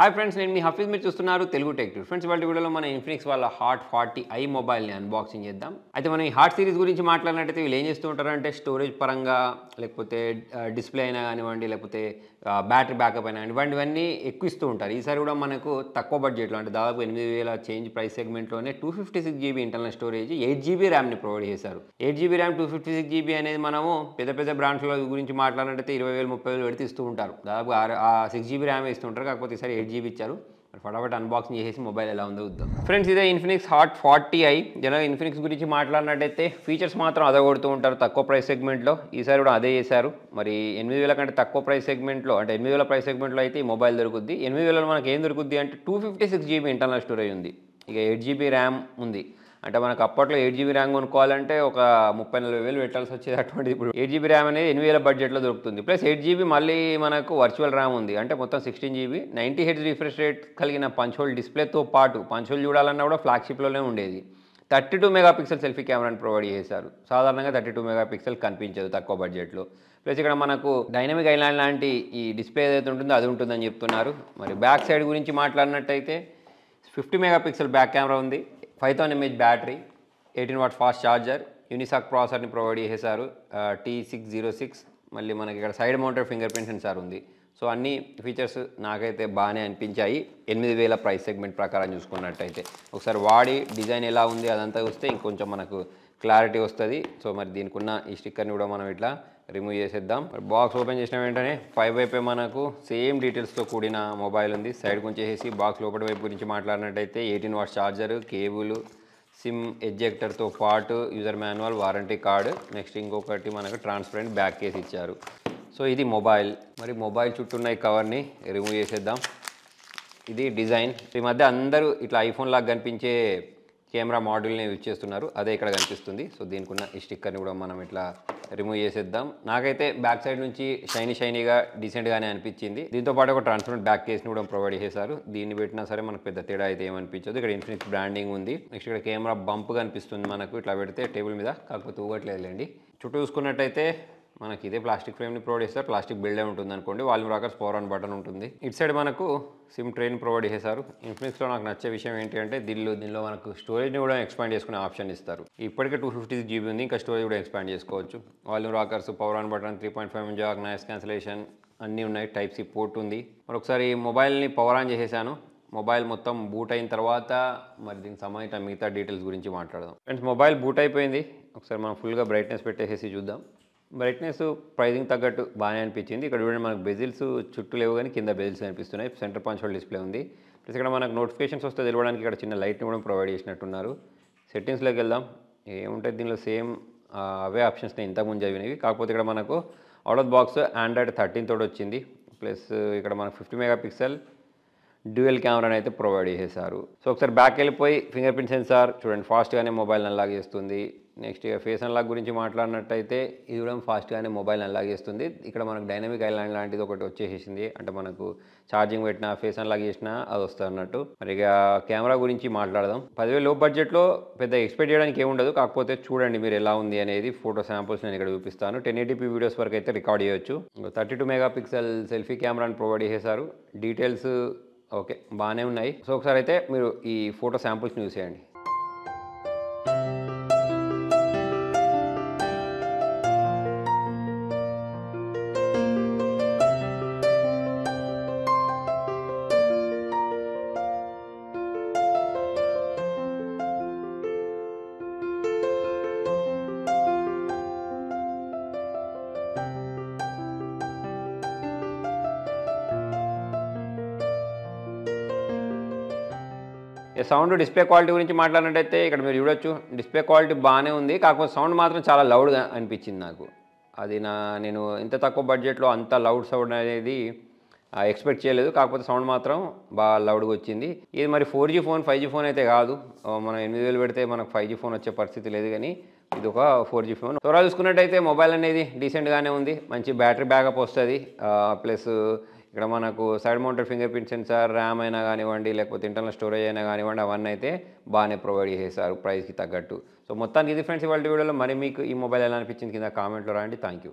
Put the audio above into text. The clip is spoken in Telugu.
హాయ్ ఫ్రెండ్స్, నేను మీ హఫీజ్. మీరు చూస్తున్నారు తెలుగు టెక్ ట్యూబ్. ఫ్రెండ్స్, ఇవాళ వీడియోలో మన ఇన్ఫినిక్స్ వాళ్ళ హాట్ 40i మొబైల్ని అన్బాక్సింగ్ చేద్దాం. అయితే మనం ఈ హాట్ సిరీస్ గురించి మాట్లాడినట్టయితే వీళ్ళు ఏం చేస్తూ ఉంటారంటే స్టోరేజ్ పరంగా, లేకపోతే డిస్ప్లే అయినా కానివ్వండి, లేకపోతే బ్యాటరీ బ్యాకప్ అయినా ఇవన్నీ ఎక్కువ ఇస్తూ ఉంటారు. ఈసారి కూడా మనకు తక్కువ బడ్జెట్లో, అంటే దాదాపు 8,000 చేంజ్ ప్రైస్ సెగ్మెంట్లోనే 256GB ఇంటర్నల్ స్టోరేజ్, 8GB ర్యామ్ని ప్రొవైడ్ చేశారు. 8GB ర్యామ్ 256GB అనేది మనము పెద్ద బ్రాండ్స్లో గురించి మాట్లాడినట్టయితే 20,000 30,000 పెడితే ఇస్తూ ఉంటారు. దాదాపు 6GB ర్యామ్ ఇస్తుంటారు. కాకపోతే ఈసారి 8GB ఇచ్చారు. ఫటాఫట్ అన్బాక్సింగ్ చేసేసి మొబైల్ ఎలా ఉందో చూద్దాం. ఫ్రెండ్స్, ఇదే Infinix hot 40i. General Infinix గురించి మాట్లాడినట్టయితే ఫీచర్స్ మాత్రం అదే కొడుతూ ఉంటారు తక్కువ ప్రైస్ సెగ్మెంట్లో. ఈసారి కూడా అదే చేశారు. మరి 8,000 కంటే తక్కువ ప్రైస్ సెగ్మెంట్లో, అంటే 8,000 ప్రైస్ సెగ్మెంట్లో అయితే ఈ మొబైల్ దొరుకుద్ది. 8,000 మనకి ఏం దొరుకుద్ది అంటే 256GB ఇంటర్నల్ స్టోరేజ్ ఉంది, ఇక 8GB ర్యామ్ ఉంది. అంటే మనకు అప్పట్లో 8GB ర్యామ్ కొనుక్కోవాలంటే ఒక 30-40 వేలు పెట్టాల్సి వచ్చేది. అటువంటిది ఇప్పుడు 8GB ర్యామ్ అనేది 8,000 బడ్జెట్లో దొరుకుతుంది. ప్లస్ 8GB మళ్ళీ మనకు వర్చువల్ ర్యామ్ ఉంది. అంటే మొత్తం 16GB, 90Hz రిఫ్రెష్ రేట్ కలిగిన పంచ్ హోల్ డిస్ప్లేతో పాటు పంచ్ హోల్ చూడాలన్నా కూడా ఫ్లాగ్షిప్లోనే ఉండేది. 32 మెగాపిక్సెల్ సెల్ఫీ కెమెరాని ప్రొవైడ్ చేశారు. సాధారణంగా 32 మెగాపిక్సెల్ కనిపించదు తక్కువ బడ్జెట్లో. ప్లస్ ఇక్కడ మనకు డైనమిక్ ఐలాండ్ లాంటి ఈ డిస్ప్లే ఏదైతే ఉంటుందో అది ఉంటుందని చెప్తున్నారు. మరి బ్యాక్ సైడ్ గురించి మాట్లాడినట్టయితే 50 మెగాపిక్సెల్ బ్యాక్ కెమెరా ఉంది, 5000 mAh battery, 18W fast charger, Unisoc ప్రాసెసర్ని ప్రొవైడ్ చేశారు, T606. మళ్ళీ మనకి ఇక్కడ side mounted finger print sensor ఉంది. సో అన్ని ఫీచర్స్ నాకైతే బాగానే అనిపించాయి 8,000 ప్రైస్ సెగ్మెంట్ ప్రకారం చూసుకున్నట్టయితే. ఒకసారి వాడి డిజైన్ ఎలా ఉంది అదంతా చూస్తే ఇంకొంచెం మనకు క్లారిటీ వస్తుంది. సో మరి దీనికి ఉన్న ఈ స్టిక్కర్ని కూడా మనం ఇట్లా రిమూవ్ చేసేద్దాం. బాక్స్ ఓపెన్ చేసిన వెంటనే వైపే మనకు సేమ్ డీటెయిల్స్తో కూడిన మొబైల్ ఉంది. సైడ్ కొంచెం బాక్స్ లోపల వైపు గురించి మాట్లాడినట్టయితే 18W ఛార్జర్, కేబుల్, సిమ్ ఎజెక్టర్తో పాటు user manual, warranty card, next ఇంకొకటి మనకు ట్రాన్స్పరెంట్ బ్యాక్ కేస్ ఇచ్చారు. సో ఇది మొబైల్. మరి మొబైల్ చుట్టూ ఉన్న ఈ కవర్ని రిమూవ్ చేసేద్దాం. ఇది డిజైన్. ఈ మధ్య అందరూ ఇట్లా ఐఫోన్ లాగా కనిపించే కెమెరా మోడల్ని యూజ్ చేస్తున్నారు, అదే ఇక్కడ కనిపిస్తుంది. సో దీనికి ఉన్న ఈ స్టిక్కర్ని కూడా మనం ఇట్లా రిమూవ్ చేసేద్దాం. నాకైతే బ్యాక్ సైడ్ నుంచి షైనీగా డీసెంట్గానే అనిపించింది. దీంతో పాటు ఒక ట్రాన్స్పరెంట్ బ్యాక్ కేస్ని కూడా ప్రొవైడ్ చేశారు. దీన్ని పెట్టినా సరే మనకు పెద్ద తేడా అయితే ఏమనిపించదు. ఇక్కడ ఇన్ఫినిక్స్ బ్రాండింగ్ ఉంది. నెక్స్ట్ ఇక్కడ కెమెరా బంప్ కనిపిస్తుంది మనకు ఇట్లా పెడితే టేబుల్ మీద, కాకపోతే ఊగట్లేదులేండి. చుట్టూ చూసుకున్నట్టయితే మనకి ఇదే ప్లాస్టిక్ ఫ్రేమ్ని ప్రొవైడ్ చేస్తారు. ప్లాస్టిక్ బిల్డే ఉంటుంది అనుకోండి. Volume rockers, power on button ఉంటుంది. ఇటు సైడ్ మనకు సిమ్ ట్రేని ప్రొవైడ్ చేశారు. ఇన్ఫినిక్స్లో నాకు నచ్చే విషయం ఏంటి అంటే దీనిలో మనకు స్టోరేజ్ని కూడా ఎక్స్పాండ్ చేసుకునే ఆప్షన్ ఇస్తారు. ఇప్పటికే 256GB ఉంది, ఇంకా స్టోరేజ్ కూడా ఎక్స్పాండ్ చేసుకోవచ్చు. Volume rockers, power on button, 3.5mm Jack, noise cancellation అన్నీ ఉన్నాయి. Type-C పోర్ట్ ఉంది. మరొకసారి మొబైల్ని పవర్ ఆన్ చేసేసాను. మొబైల్ మొత్తం బూట్ అయిన తర్వాత మరి దీనికి సంబంధించిన మిగతా డీటెయిల్స్ గురించి మాట్లాడదాం. ఫ్రెండ్స్, మొబైల్ బూట్ అయిపోయింది. ఒకసారి మనం ఫుల్గా బ్రైట్నెస్ పెట్టేసి చూద్దాం. బ్రైట్నెస్ ప్రైజింగ్ తగ్గట్టు బాగానే అనిపించింది. ఇక్కడ చూడండి మనకు బెజిల్స్ చుట్టూ లేవు కానీ కింద బెజిల్స్ కనిపిస్తున్నాయి. సెంటర్ పంచ్ హోల్ డిస్ప్లే ఉంది. ప్లస్ ఇక్కడ మనకు నోటిఫికేషన్స్ వస్తే తెలియడానికి ఇక్కడ చిన్న లైట్ని కూడా ప్రొవైడ్ చేసినట్టున్నారు. సెట్టింగ్స్లోకి వెళ్దాం. ఏముంటుంది దీనిలో సేమ్ అవే ఆప్షన్స్ని ఇంతకుముందు చదివినవి. కాకపోతే ఇక్కడ మనకు అవుట్ ఆఫ్ బాక్స్ Android 13 తోటి వచ్చింది. ప్లస్ ఇక్కడ మనకు 50 మెగాపిక్సెల్ డ్యూయల్ కెమెరాని అయితే ప్రొవైడ్ చేశారు. సో ఒకసారి బ్యాక్ వెళ్ళిపోయి ఫింగర్ ప్రింట్ సెన్సార్ చూడండి, ఫాస్ట్గానే మొబైల్ అన్లాక్ చేస్తుంది. నెక్స్ట్ ఇక ఫేస్ అన్లాక్ గురించి మాట్లాడినట్టయితే ఇది కూడా ఫాస్ట్గానే మొబైల్ అన్లాక్ చేస్తుంది. ఇక్కడ మనకు డైనమిక్ ఐలాండ్ లాంటిది ఒకటి వచ్చేసింది. అంటే మనకు ఛార్జింగ్ పెట్టినా, ఫేస్ అన్లాక్ చేసినా అది వస్తుంది అన్నట్టు. మరి ఇక కెమెరా గురించి మాట్లాడదాం. 10,000 లో బడ్జెట్లో పెద్ద ఎక్స్పెక్ట్ చేయడానికి ఏముండదు. కాకపోతే చూడండి మీరు ఎలా ఉంది అనేది. ఫోటో శాంపుల్స్ నేను ఇక్కడ చూపిస్తాను. 1080p వీడియోస్ వరకు అయితే రికార్డ్ చేయొచ్చు. 32 మెగాపిక్సెల్ సెల్ఫీ కెమెరాని ప్రొవైడ్ చేశారు. డీటెయిల్స్ ఓకే బాగానే ఉన్నాయి. సో ఒకసారి అయితే మీరు ఈ ఫోటో శాంపుల్స్ని చూసేయండి. సౌండ్, డిస్ప్లే క్వాలిటీ గురించి మాట్లాడినట్టయితే ఇక్కడ మీరు చూడొచ్చు డిస్ప్లే క్వాలిటీ బాగానే ఉంది. కాకపోతే సౌండ్ మాత్రం చాలా లౌడ్గా అనిపించింది నాకు. అది నేను ఇంత తక్కువ బడ్జెట్లో అంత లౌడ్ సౌండ్ అనేది ఎక్స్పెక్ట్ చేయలేదు. కాకపోతే సౌండ్ మాత్రం బాగా లౌడ్గా వచ్చింది. ఇది మరి 4G ఫోన్ 5G ఫోన్ అయితే కాదు. మనం 8,000 పెడితే మనకు 5G ఫోన్ వచ్చే పరిస్థితి లేదు, కానీ ఇది ఒక 4G ఫోన్. త్వరగా చూసుకున్నట్టయితే మొబైల్ అనేది డీసెంట్గానే ఉంది. మంచి బ్యాటరీ బ్యాకప్ వస్తుంది. ప్లస్ ఇక్కడ మనకు side mounted finger print censor, RAM అయినా కానివ్వండి, లేకపోతే ఇంటర్నల్ స్టోరేజ్ అయినా కానివ్వండి, అవన్నీ అయితే బాగానే ప్రొవైడ్ చేశారు ప్రైస్కి తగ్గట్టు. సో మొత్తానికి ఇది ఫ్రెండ్స్ ఇవాళ వీడియోలో. మరి మీకు ఈ మొబైల్ ఎలా అనిపించింది కింద కామెంట్లో రాండి. Thank you.